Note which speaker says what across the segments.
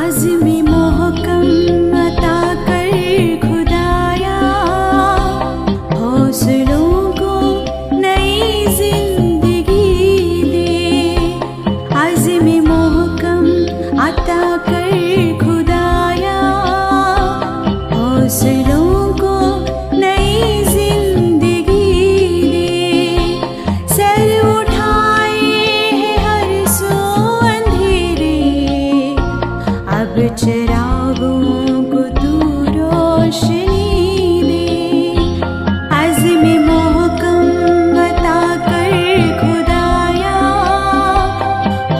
Speaker 1: आज़्म-ए मोहकम अता कर खुदाया, हौसलों को नई जिंदगी दे। आज़्म-ए मोहकम अता कर खुदाया, हौसलों को नई जिंदगी दे। सर उठाए हैं हर सो अंधेरे, अब चिरागों को तू रोशनी दे। आज़्म-ए मोहकम अता कर खुदाया,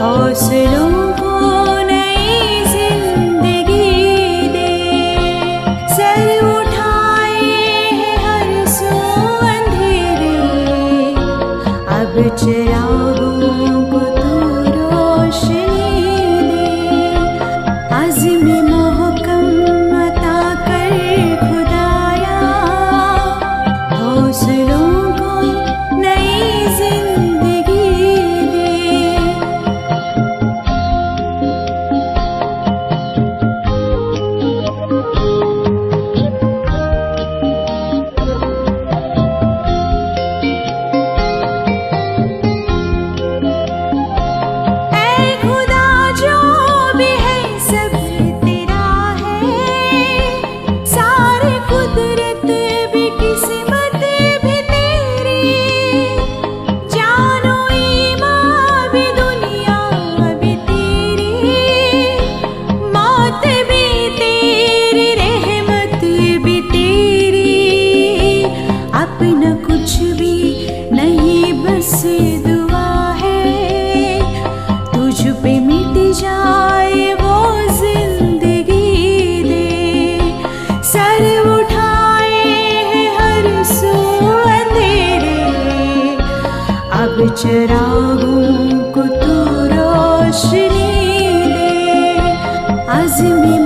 Speaker 1: हौसलों को नई जिंदगी दे। सर उठाए हैं हर सो अंधेरे, अब चिरागों को तू रोशनी दे। आज़्म-ए मोहकम अता कर खुदाया, हौसलों को नई जिंदगी दे। ऐ खुदा जो भी है सब तेरा है, सारी कुदरत भी किस्मत भी तेरी। जानो ईमान भी दुनिया भी तेरी, मौत भी तेरी, रहमत भी तेरी। अपना कुछ भी नहीं बस दुआ है, तुझ पे मिट जाए वो जिंदगी दे। सर उठाए हैं हर सो अंधेरे, अब चिरागों को तू रोशनी दे। आज़्म-ए